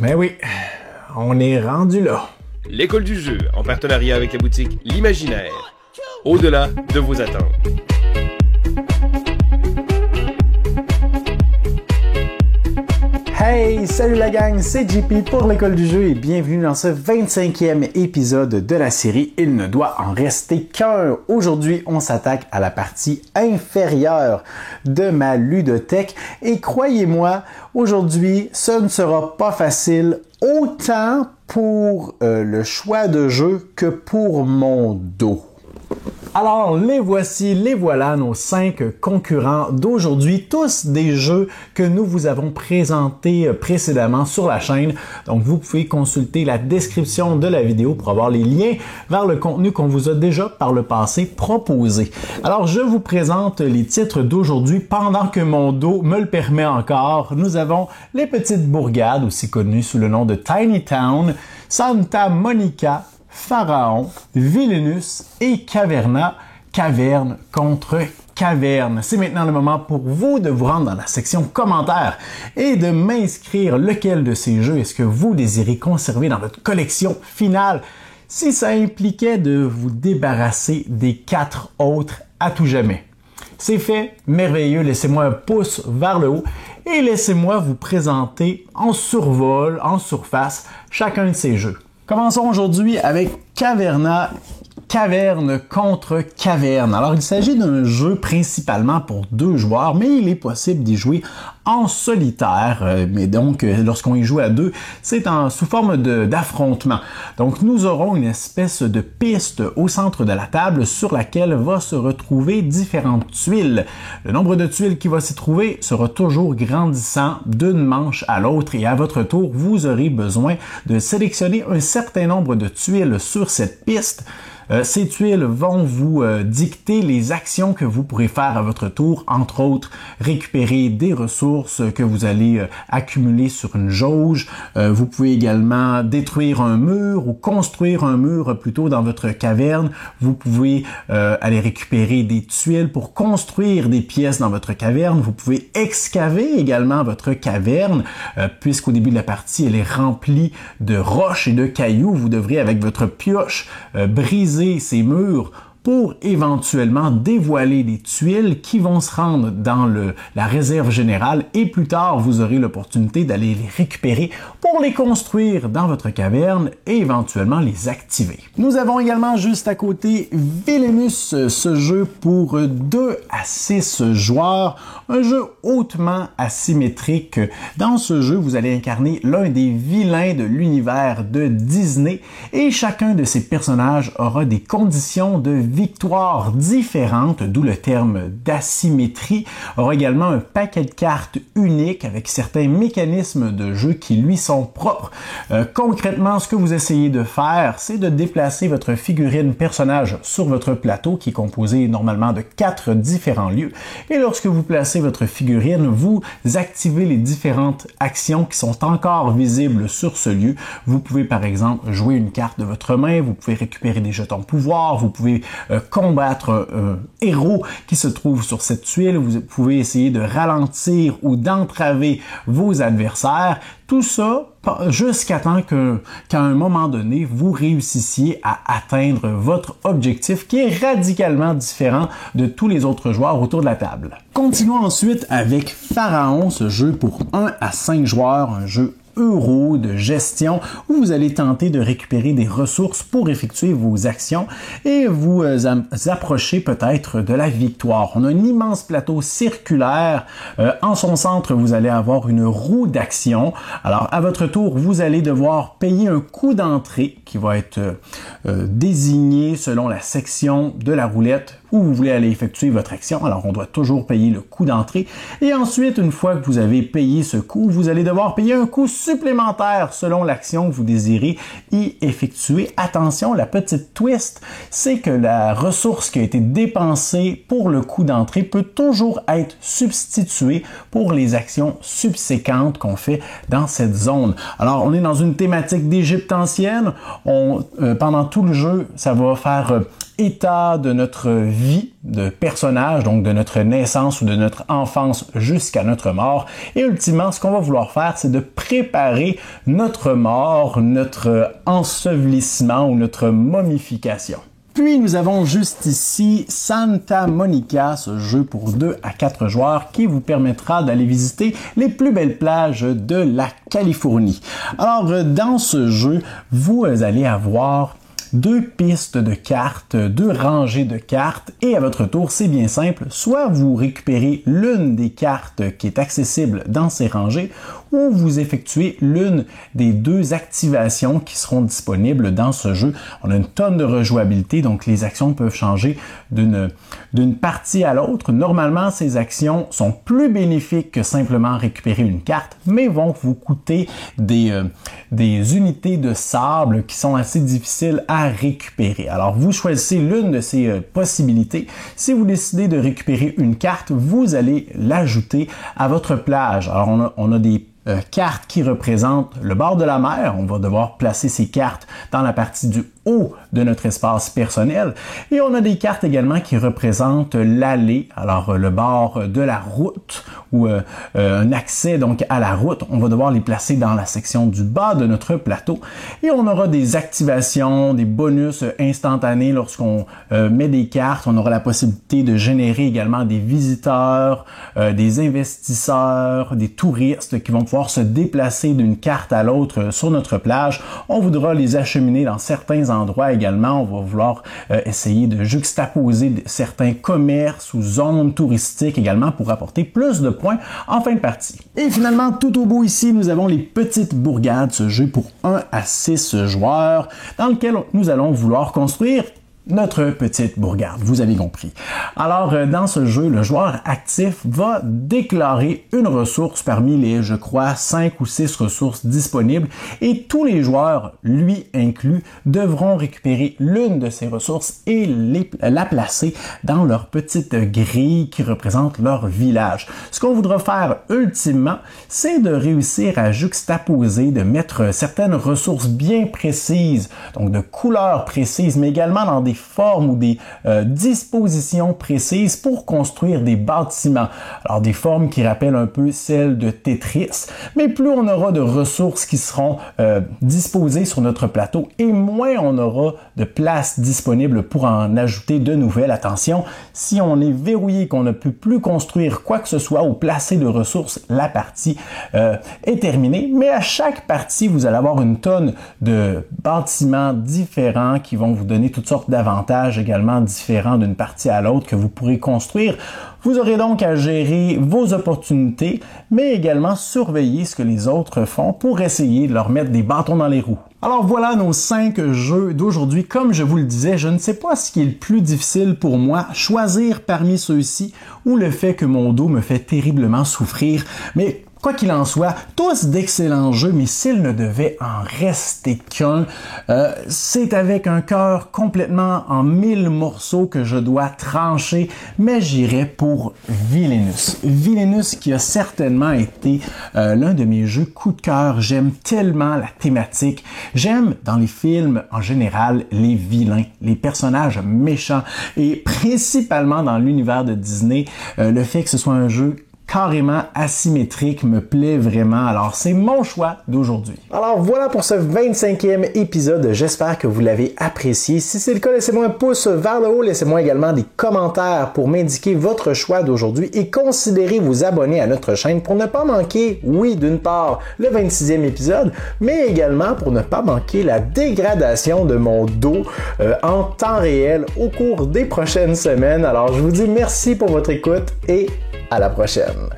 Mais oui, on est rendu là. L'école du jeu, en partenariat avec la boutique L'Imaginaire. Au-delà de vos attentes. Hey, salut la gang, c'est JP pour l'école du jeu et bienvenue dans ce 25e épisode de la série Il ne doit en rester qu'un. Aujourd'hui, on s'attaque à la partie inférieure de ma ludothèque et croyez-moi, aujourd'hui, ce ne sera pas facile autant pour le choix de jeu que pour mon dos. Alors, les voici, les voilà, nos 5 concurrents d'aujourd'hui, tous des jeux que nous vous avons présentés précédemment sur la chaîne. Donc, vous pouvez consulter la description de la vidéo pour avoir les liens vers le contenu qu'on vous a déjà par le passé proposé. Alors, je vous présente les titres d'aujourd'hui pendant que mon dos me le permet encore. Nous avons Les Petites Bourgades, aussi connues sous le nom de Tiny Town, Santa Monica, Pharaon, Villainous et Caverna, caverne contre caverne. C'est maintenant le moment pour vous de vous rendre dans la section commentaires et de m'inscrire lequel de ces jeux est-ce que vous désirez conserver dans votre collection finale si ça impliquait de vous débarrasser des 4 autres à tout jamais. C'est fait, merveilleux, laissez-moi un pouce vers le haut et laissez-moi vous présenter en survol, en surface, chacun de ces jeux. Commençons aujourd'hui avec Caverna, caverne contre caverne. Alors, il s'agit d'un jeu principalement pour 2 joueurs, mais il est possible d'y jouer en solitaire. Mais donc, lorsqu'on y joue à 2, c'est sous forme d'affrontement. Donc, nous aurons une espèce de piste au centre de la table sur laquelle va se retrouver différentes tuiles. Le nombre de tuiles qui va s'y trouver sera toujours grandissant d'une manche à l'autre et à votre tour, vous aurez besoin de sélectionner un certain nombre de tuiles sur cette piste. Ces tuiles vont vous dicter les actions que vous pourrez faire à votre tour, entre autres récupérer des ressources que vous allez accumuler sur une jauge. Vous pouvez également détruire un mur ou construire un mur plutôt dans votre caverne. Vous pouvez aller récupérer des tuiles pour construire des pièces dans votre caverne. Vous pouvez excaver également votre caverne puisqu'au début de la partie, elle est remplie de roches et de cailloux. Vous devrez avec votre pioche briser ces murs pour éventuellement dévoiler des tuiles qui vont se rendre dans la réserve générale et plus tard, vous aurez l'opportunité d'aller les récupérer pour les construire dans votre caverne et éventuellement les activer. Nous avons également juste à côté Villainous, ce jeu pour 2 à 6 joueurs, un jeu hautement asymétrique. Dans ce jeu, vous allez incarner l'un des vilains de l'univers de Disney et chacun de ces personnages aura des conditions de victoires différentes, d'où le terme d'asymétrie, aura également un paquet de cartes unique avec certains mécanismes de jeu qui lui sont propres. Concrètement, ce que vous essayez de faire, c'est de déplacer votre figurine personnage sur votre plateau qui est composé normalement de 4 différents lieux. Et lorsque vous placez votre figurine, vous activez les différentes actions qui sont encore visibles sur ce lieu. Vous pouvez par exemple jouer une carte de votre main, vous pouvez récupérer des jetons pouvoir, vous pouvez combattre un héros qui se trouve sur cette tuile, vous pouvez essayer de ralentir ou d'entraver vos adversaires, tout ça jusqu'à temps qu'à un moment donné, vous réussissiez à atteindre votre objectif qui est radicalement différent de tous les autres joueurs autour de la table. Continuons ensuite avec Pharaon, ce jeu pour 1 à 5 joueurs, un jeu euro de gestion où vous allez tenter de récupérer des ressources pour effectuer vos actions et vous approcher peut-être de la victoire. On a un immense plateau circulaire. En son centre, vous allez avoir une roue d'action. Alors, à votre tour, vous allez devoir payer un coût d'entrée qui va être désigné selon la section de la roulette où vous voulez aller effectuer votre action. Alors, on doit toujours payer le coût d'entrée. Et ensuite, une fois que vous avez payé ce coût, vous allez devoir payer un coût supplémentaire selon l'action que vous désirez y effectuer. Attention, la petite twist, c'est que la ressource qui a été dépensée pour le coût d'entrée peut toujours être substituée pour les actions subséquentes qu'on fait dans cette zone. Alors, on est dans une thématique d'Égypte ancienne. Pendant tout le jeu, ça va faire état de notre vie de personnage, donc de notre naissance ou de notre enfance jusqu'à notre mort. Et ultimement, ce qu'on va vouloir faire, c'est de préparer notre mort, notre ensevelissement ou notre momification. Puis nous avons juste ici Santa Monica, ce jeu pour 2 à 4 joueurs qui vous permettra d'aller visiter les plus belles plages de la Californie. Alors dans ce jeu, vous allez avoir 2 pistes de cartes, 2 rangées de cartes et à votre tour, c'est bien simple, soit vous récupérez l'une des cartes qui est accessible dans ces rangées ou vous effectuez l'une des 2 activations qui seront disponibles dans ce jeu. On a une tonne de rejouabilité, donc les actions peuvent changer d'une partie à l'autre. Normalement, ces actions sont plus bénéfiques que simplement récupérer une carte, mais vont vous coûter des unités de sable qui sont assez difficiles à récupérer. Alors, vous choisissez l'une de ces possibilités. Si vous décidez de récupérer une carte, vous allez l'ajouter à votre plage. Alors, on a des cartes qui représentent le bord de la mer. On va devoir placer ces cartes dans la partie du haut de notre espace personnel. Et on a des cartes également qui représentent l'allée, alors le bord de la route ou un accès donc à la route. On va devoir les placer dans la section du bas de notre plateau. Et on aura des activations, des bonus instantanés lorsqu'on met des cartes. On aura la possibilité de générer également des visiteurs, des investisseurs, des touristes qui vont pouvoir se déplacer d'une carte à l'autre sur notre plage. On voudra les acheminer dans certains endroits également. On va vouloir essayer de juxtaposer certains commerces ou zones touristiques également pour apporter plus de points en fin de partie. Et finalement, tout au bout ici, nous avons les petites bourgades, ce jeu pour 1 à 6 joueurs, dans lequel nous allons vouloir construire notre petite bourgade, vous avez compris. Alors, dans ce jeu, le joueur actif va déclarer une ressource parmi les, je crois, 5 ou 6 ressources disponibles et tous les joueurs, lui inclus, devront récupérer l'une de ces ressources et la placer dans leur petite grille qui représente leur village. Ce qu'on voudra faire ultimement, c'est de réussir à juxtaposer, de mettre certaines ressources bien précises, donc de couleurs précises, mais également dans des formes ou des dispositions précises pour construire des bâtiments. Alors des formes qui rappellent un peu celles de Tetris, mais plus on aura de ressources qui seront disposées sur notre plateau et moins on aura de place disponible pour en ajouter de nouvelles. Attention, si on est verrouillé, qu'on ne peut plus construire quoi que ce soit ou placer de ressources, la partie est terminée. Mais à chaque partie, vous allez avoir une tonne de bâtiments différents qui vont vous donner toutes sortes d'avantages également différents d'une partie à l'autre que vous pourrez construire. Vous aurez donc à gérer vos opportunités, mais également surveiller ce que les autres font pour essayer de leur mettre des bâtons dans les roues. Alors voilà nos 5 jeux d'aujourd'hui. Comme je vous le disais, je ne sais pas ce qui est le plus difficile pour moi, choisir parmi ceux-ci ou le fait que mon dos me fait terriblement souffrir, mais quoi qu'il en soit, tous d'excellents jeux, mais s'il ne devait en rester qu'un, c'est avec un cœur complètement en 1000 morceaux que je dois trancher, mais j'irai pour Villainous. Villainous qui a certainement été l'un de mes jeux coup de cœur. J'aime tellement la thématique. J'aime dans les films en général les vilains, les personnages méchants et principalement dans l'univers de Disney, le fait que ce soit un jeu carrément asymétrique me plaît vraiment. Alors, c'est mon choix d'aujourd'hui. Alors, voilà pour ce 25e épisode. J'espère que vous l'avez apprécié. Si c'est le cas, laissez-moi un pouce vers le haut. Laissez-moi également des commentaires pour m'indiquer votre choix d'aujourd'hui et considérez vous abonner à notre chaîne pour ne pas manquer, oui, d'une part, le 26e épisode, mais également pour ne pas manquer la dégradation de mon dos en temps réel au cours des prochaines semaines. Alors, je vous dis merci pour votre écoute et à la prochaine.